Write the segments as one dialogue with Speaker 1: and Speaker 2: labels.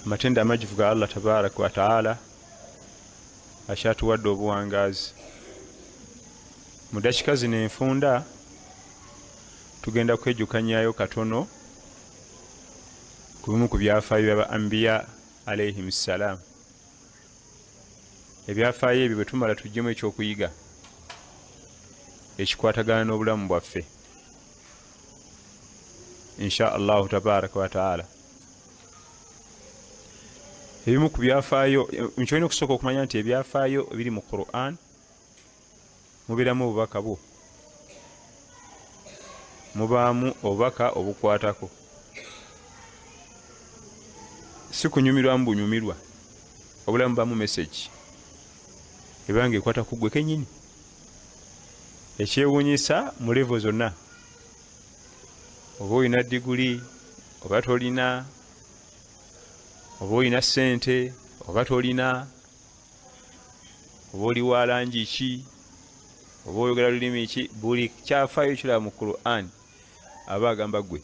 Speaker 1: amatenda amajivu ga Allah tabaraka wa taala akyatuwadde obuwangazi. Mu dakika zino enfunda tugenda kwejjukanyayo katono ku bimu ku byafaayo bya Anbiya alayhim salam. Ebyafaayo ebyo bwe tumala tujjemu ekyokuyiga ekikwatagana n'obulamu bwaffe insha Allahu tabaraka wa taala. Ebimu ku byafaayo nkyolina okusooka okumanya nti ebyafaayo biri mu Qur'an mubeeramu obubaka bwo, mubaamu obubaka obukwatako, si kunyumirwa mu bunyumirwa, obulamu baamu message ebanga ekwata ku gwe kennyini. Ekyewuunyisa mu levo zonna, oba olina diguli oba tolina, oba olina ssente oba tolina, oba oli wa langi ki, oba oyogera lulimi ki, buli kyafaayo kiraba mu Qur'an aba agamba gwe.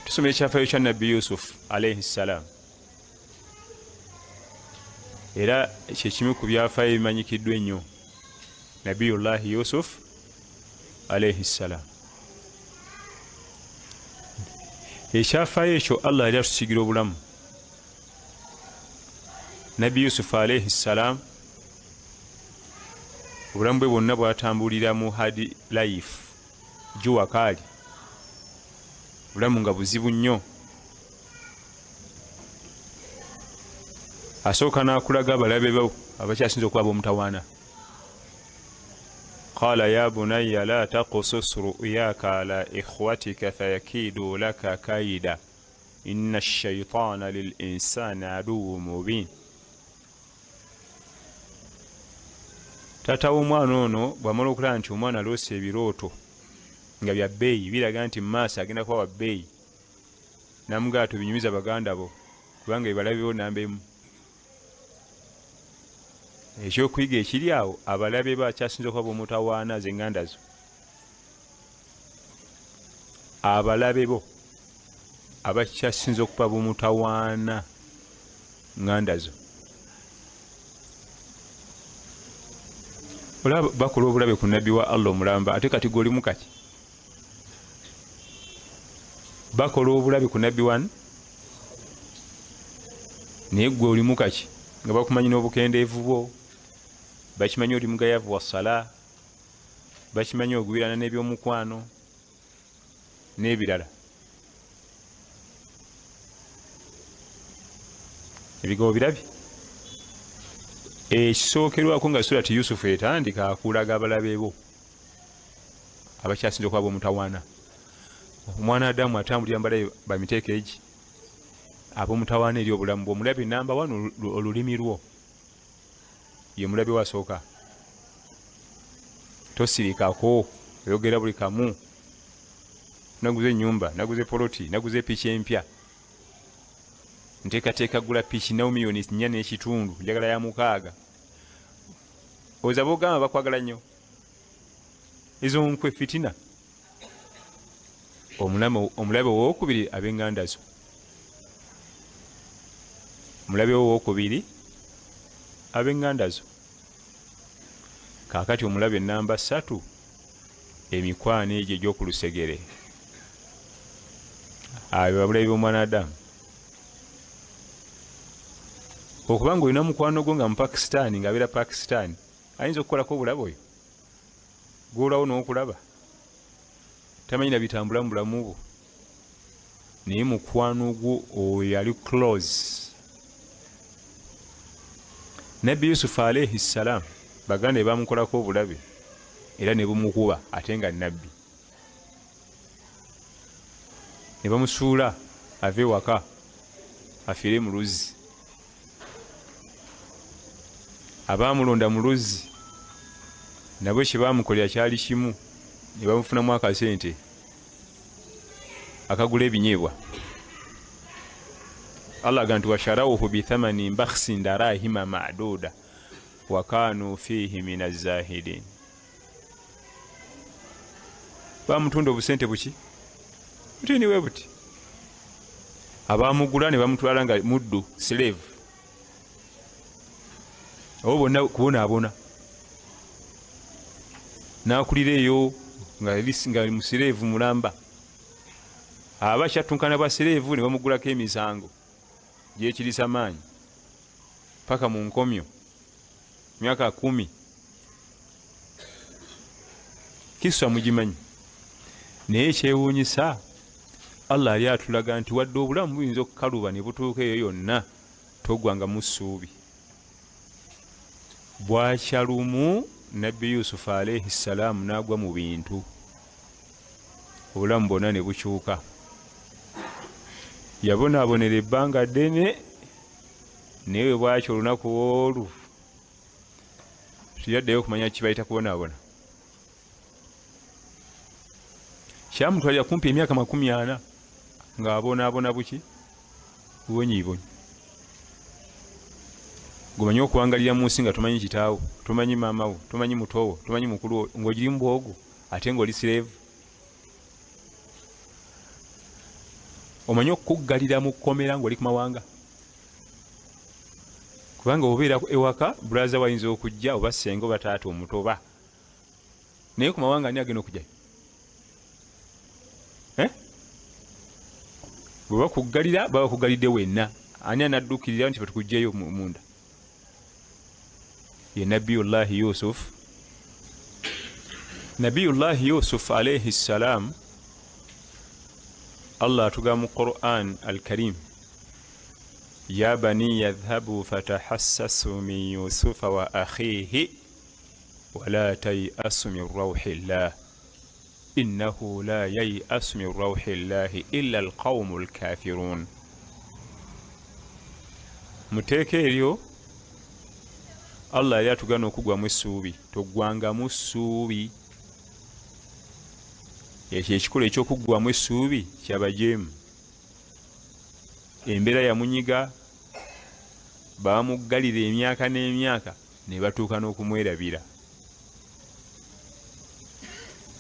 Speaker 1: Tusoma ekyafaayo kya Nabbi Yusuf alayhi salam, era kyekimu ku byafaayo ebimanyikiddwa ennyo. Nabiyullahi Yusuf alayhi salam, ekyafaayo ekyo Allah yali atusigira obulamu. Nabbi Yusuf alayhi salam obulamu bwe bwonna bwatambulira mu hard life, juwa kaali, obulamu nga buzibu nnyo. Asooka n'akulaga abalabe bo abakyasinza okuba ab'omutawaana. Qala ya bunayya la taqsus ru'yaka ala ikhwatika fayakidu laka kaida inna ash-shaytana lil insani aduwwun mubin. Taata w'omwana ono bw'amala okulaba nti omwana aloose ebirooto nga bya bbeeyi, biraga nti maaso agenda kuba wa bbeeyi, n'amugamba tobinyumiza baganda bo kubanga ebalabe bo namba emu. Ekyokuyiga ekiri awo, abalabe bakyasinza okuba b'omutawaana ze nganda zo. Abalabe bo abakyasinza okuba b'omutawaana nganda zo, olaba bakola obulabe ku nabbi wa Allah omulamba, ate kati gwe oli mukaki. Bakola obulabe ku nabbi wanu naye gwe oli mukaki, nga bakumanyi n'obukendeevu bwo, bakimanyi oli mugayavu wa sala, bakimanyi ogubirana n'ebyomukwano n'ebirala. Ebigambo birabye. Ekisookerwako nga surati Yusufu etandika akulaga abalabe bo abakyasinza okuba b'omutawaana. Omwana Adamu atambulira mbalabe bamiteeka egi, ab'omutawaana eri obulamu bwo. Omulabe namba 1 olulimi lwo, ye mulabe wasooka. Tosirikako, oyogera buli kamu. Naguze ennyumba, naguze poloti, naguze piki empya, nteekateeka gula piki nawo miliyoni 4.5, njagala ya 6. Oza bogamba bakwagala nnyo. Ezo nkwe fitina. Omulabe owokubiri ab'enganda zo. Omulabe owokubiri ab'enganda zo. Kaakati omulabe namba 3 emikwano egyo egy'oku lusegere. Abo babulabe b'omwana Adamu. Okubanga olina mukwano gwo nga mu Pakistan, ng'abeera Pakistan, ayinza okukolako obulabe oyo gw'olawo n'okulaba, tamanyi na bitambula mu bulamu bwo, naye mukwano gwo oyo yali close. Nabbi Yusufu alayhi salam baganda bamukolako obulabe era ne bumukuba, ate nga nabbi. Ne bamusuula ave waka afiire mu luzzi. Abaamulonda mu luzzi nabo kye baamukolera kyali kimu, ne bamufunamu akasente akagula ebinyeebwa. Allah agantu washarawuhu bithamani bakhsin darahima ma'duda wa kanu fihi min az-zahidin. Bamutunda obusente buki? Butini we buti. abamugula ne bamutwala nga muddu slave abo bonna kubonaabona nakulira eyo nga musireevu mulamba aba kyattunkana bwa sireevu ne bamugulako emisango gyekirisa maanyi paka mu nkomyo myaka 10 kisa mugimanyi naye ekyewuunyisa Allah ali atulaga nti wadde obulamu buyinza okukaluba ne butuuka eyo yonna togwanga mu ssuubi bwakyalumu nabbi Yusufu alayhi salaamu n'agwa mu bintu obulamu bwonna ne bukyuka yabonaabonera ebbanga ddene naye bwakyo olunaku olwo tiyaddeyo okumanya kibayita kubonaabona kyamutwalira kumpi emyaka 40 ng'abonaabona buki bubonyiibonyi gumanyi okuwangalira mu nsi nga tomanyi kitaawo tomanyi maamawo tomanyi mutowo tomanyi mukulu ng'ogiri mu bwogo ate ng'oli sireevu omanyi okukuggalira mu kkomera ng'oli ku mawanga kubanga obeera ewaka bulaza wayinza okujja oba senga oba taata omutoba naye ku mawanga ani agenda okujjayo bwe bakuggalira baba bakuggalidde wenna ani anaddukirira nti batukugjeyo munda ye nabiyullahi Yusuf. Nabiyullahi Yusuf alayhi salam Allah atuga mu Quran al-Karim ya bani yadhhabu fatahassasu min Yusufa wa akhihi wa la tayasu min rawhillah innahu la yayasu min rawhillahi illa alqawmul kafirun. Muteeke eryo Allah yali atugana okugwa mu ssuubi togwanga mu ssuubi ekyo ekikolo eky'okugwa mu ssuubi kyabajeemu embeera yamunyiga bamuggalira emyaka n'emyaka ne batuuka n'okumwerabira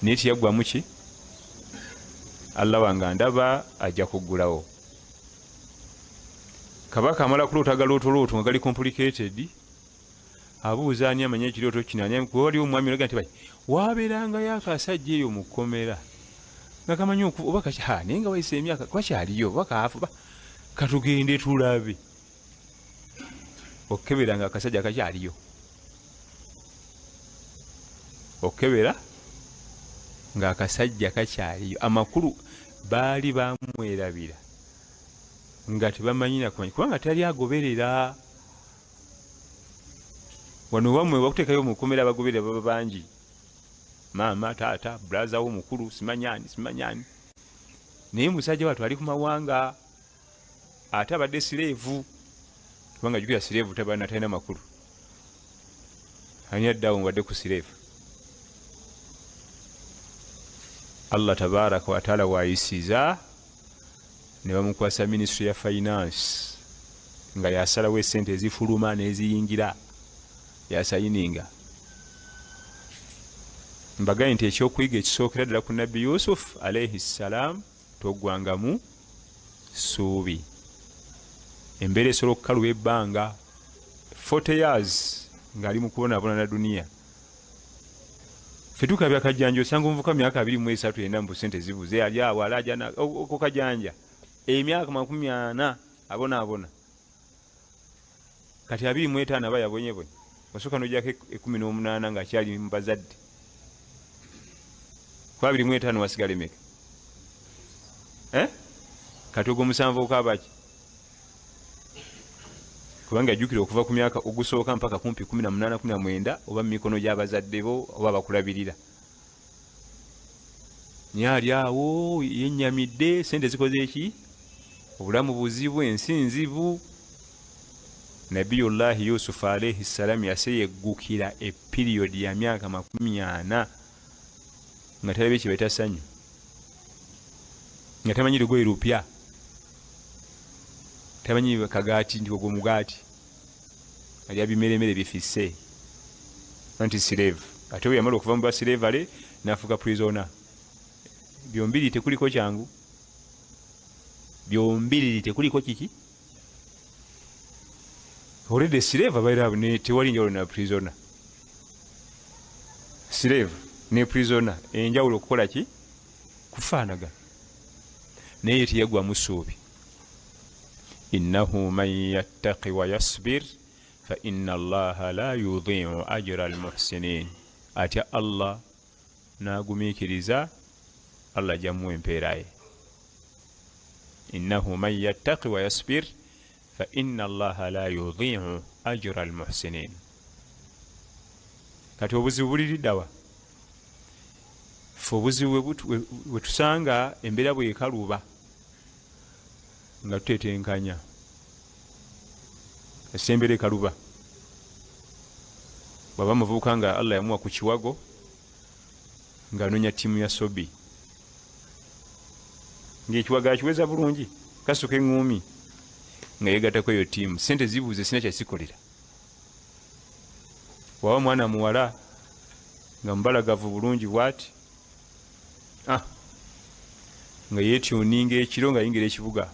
Speaker 1: naye tiyaggwamu ki Allah wange ndaba ajja kuggulawo kabaka amala kuloota galooto nga gali complicated abuuza ani amanya ekirooto kino ani waliwo omwami olaga nti waabeerangayo akasajja eyo mu kkomera nga kamanyi oba naye nga wayise emyaka kakyaliyo oba kaafu katugende tulabe okukebera nga akasajja kakyaliyo okukebera nga akasajja kakyaliyo amakulu baali bamwerabira nga tebamanyi nakumanyi kubanga tali agoberera wano bamwe bakuteekayo mukomera abagoberera baba bangi maama taata braza wo mukulu simanyani naye musajja watu ali ku mawanga ate abadde sireevu kubanga jukira sireevu talina makulu ani addawo mbadde ku sireevu. Allah tabaraka wa taala waayisiza ne bamukwasa ministry ya finance nga yasalawo esente ezifuluma n'eziyingira yasayininga. Mbagaye nti ekyokuyiga ekisookera ddala ku nabbi Yusuf alayhi salam togwangamu ssuubi embeera esobola okukaluwa ebbanga 40 years ng'ali mu kubonaabona na duniya. Ffe tukabya akajanja osanga omuvuka myaka 23 yenna mbu sente zibuze ali awo alaja oko kajanja emyaka 40 abonaabona kati 25 aba yabonyebonye osooka n'ojjako 18 ng'akyali mu bazadde kwa 25 wasigala emeka kati ogwo 7 okabaki kubanga ajjukira okuva ku myaka ogusooka mpaka kumpi 18 19 oba mu mikono gy'abazadde bo oba bakulabirira nyali awo yennyamidde sente zikoze eki obulamu buzibu ensi nzibu. Nabiyullahi Yusuf alayhi salam yaseyeggukira epiriyodi ya myaka 40 nga talabye kibaita ssanyu nga tamanyi lugoye lupya tamanyi kagaati ndi ogwo mugaati ali abimeremere bifisse anti slave ate we yamala okuva mu baslavale n'afuuka prisoner byombiri tekuliko kyangu byombiriri tekuliko kiki already slave abaira ne tewali njawulo na prisoner. Slave ne prisoner enjawulo okukola ki kufaanaga naye teyagwa mu ssuubi. innahu man yattaqi wa yasbir fa inna allaha la yudhi'u ajra almuhsinin. atya Allah n'agumiikiriza Allah jamuwa empeera ye. innahu man yattaqi wa yasbir fa inna allaha la yudhi'u ajra almuhsinin. kati obuzibu buliriddawa fe obuzibu wetusanga embeera bwekaluba nga tutetenkanya esembera ekaluba bwaba muvubuka nga Allah yamuwa ku kiwago ng'anoonya ttiimu ya sobi ng'ekiwago akiweza bulungi kasuka eŋŋuumi nga yeegattako eyo ttiimu sente zibuuze sina kyasikolera. waba mwana muwala nga mubalagavu bulungi bwati nga yeetyuninga ekiro nga yingira ekibuga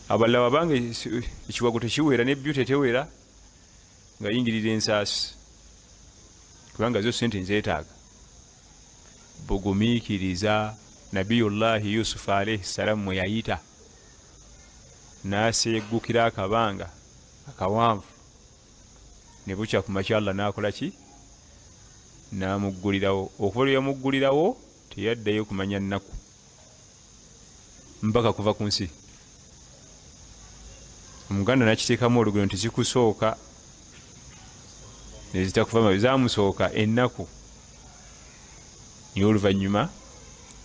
Speaker 1: abalala wabanga ekiwago tekiwera nebyu tetewera nga yingirira ensaasi kubanga zo sente nzeetaaga. bugumiikiriza nabiyullahi yusufu alaihi salamu mwe yayita n'aseeggukira akabanga akawanvu ne bukya ku makya Allah n'akola ki n'amuggulirawo. okuva lwe yamuggulirawo teyaddayo kumanya nnaku mpaka kuva ku nsi. omuganda nakiteekamu olugero nti zikusooka nezitakuva zamusooka ennaku niye oluvannyuma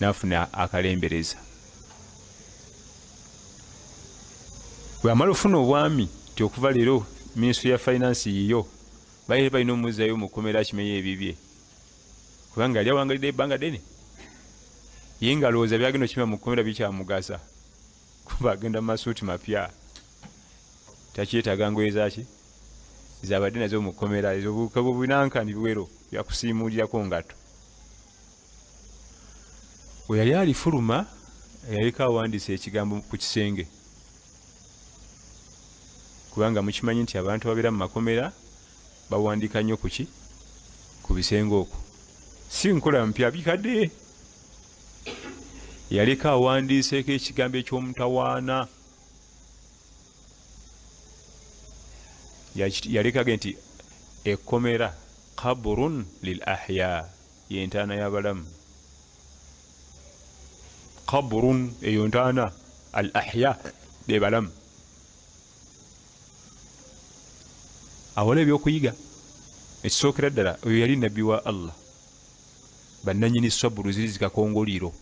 Speaker 1: n'afuna akalembereza. bwe amala ofuna obwami ti okuva leero minisitule ya finance yiyo baire balina omuzzayo mukomera akimenye ebibye kubanga yali awangalidde ebbanga ddene ye nga alowooza byagenda okimira mukomera bikyamugasa kuba agenda mumasuuti mapya takyetaaga ngoye zaki zabadde nazo mukomera ezobukabu binankani biwero byakusiimuulirako ngato. bwe yali alifuluma yaliko awandiisa ekigambo ku kisenge kubanga mukimanyi nti abantu ababeera mu makomera bawandiika nnyo kuki ku bisenge okwo si nkola mpya bikadde. yaliko awandiiseeko ekigambo eky'omutawaana yalekage nti ekkomera qabrun lil ahya yentaana y'abalamu. qabrun eyo ntaana al ahya be balamu. awala ebyokuyiga ekisookera ddala oyo yali nabbi wa Allah bannanyini saburu ziri zikakongoliro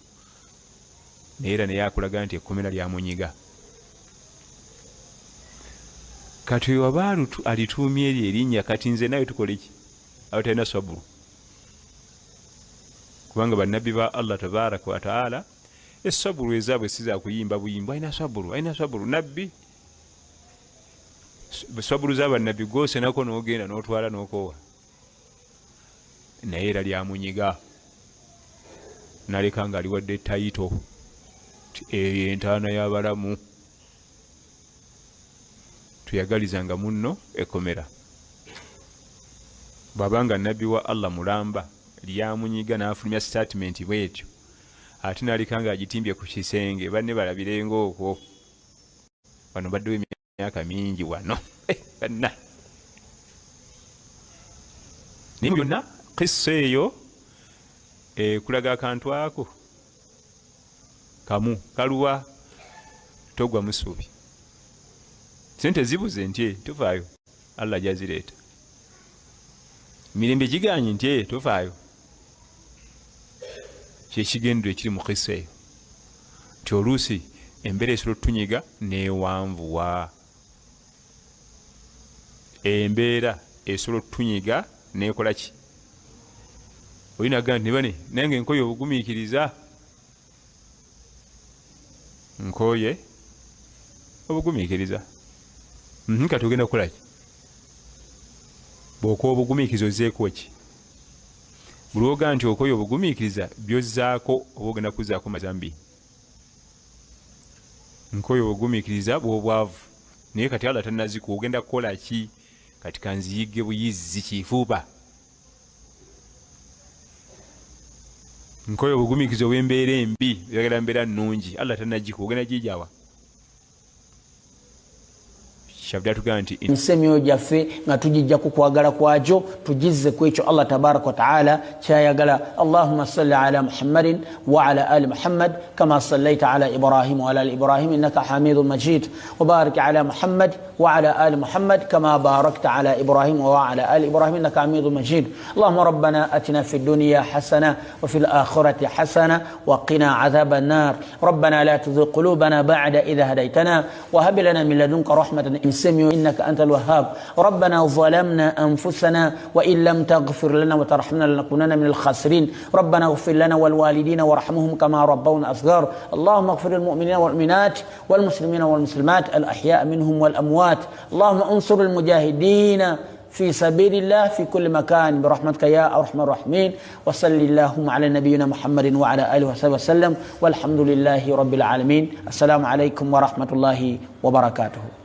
Speaker 1: naye era naye akulaga nti ekkomera lyamunyiga. kati waba alituumye eryo erinnya kati nze nawe tukole ki abo talina saburu kubanga bannabbi ba Allah tabaraka wa taala esaburu ezaabwe siza kuyimba buyimba alina saburu nabbi saburu z'abannabbi gwose nako n'ogenda n'otwala n'okoowa naye era lyamunyiga naleka nga aliwadde tayito ti eyo entaana y'abalamu tuyagalizanga munno ekomera. bwabanga nabbi wa Allah mulamba lyamunyiga n'afulumya statement bwetyo ate naleka nga agitimbye ku kisenge banne balabirenga okwo wano baddewo emyaka mingi wano banna naye byonna kissa eyo kulaga akantu ako kamu kaluwa togwa musuubi sente zibuze nti tuvaayo Allah jazireeta mirembe giganye nti tuvaayo kyekigendero ekiri mu kissa eyo nti oluusi embeera esobola otunyiga newanvuwa embeera esobola otunyiga nekola ki olinaga nti nebane nange nkoye obugumiikiriza nkoye obugumiikiriza kati ogenda kukola ki bw'okoba obugumiikiriza ozeeko ki buli oga nti okoye obugumiikiriza byozzaako oba ogenda kuzaako mazambi nkoyo ogumikiriza bwobwavu naye kati Allah tanazikuwa ogenda kukola ki kati kanziyige buyizi kifuba nkoyo ogumikiriza obwembeera embi byagala mbeera nnungi Allah tanagikuwa ogenda gijawa
Speaker 2: nsemyo jaffe nga tujijja ku kwagala kwajo tujizze ku ekyo Allah tabaraka wa taala kyayagala. Allahumma salli ala Muhammadin wa ala ali Muhammad kama sallaita ala Ibrahim wa ala ali Ibrahim innaka Hamidum Majid wa barik ala Muhammad wa ala ali Muhammad kama barakta ala Ibrahim wa ala ali Ibrahim innaka Hamidum Majid. Allahumma rabbana atina fid dunya hasana wa fil akhirati hasana wa qina adhaban nar. Rabbana la tuzigh qulubana ba'da idh hadaytana wa hab lana min ladunka rahmatan إنك أنت الوهاب. ربنا ظلمنا أنفسنا وإن لم تغفر لنا وترحمنا لنكونن من الخاسرين. ربنا اغفر لنا والوالدين وارحمهم كما ربونا صغار. اللهم اغفر للمؤمنين والمؤمنات والمسلمين والمسلمات الأحياء منهم والأموات. اللهم انصر المجاهدين في سبيل الله في كل مكان برحمتك يا أرحم الراحمين. وصل اللهم على نبينا محمد وعلى آله وصحبه وسلم والحمد لله رب العالمين. السلام عليكم ورحمة الله وبركاته.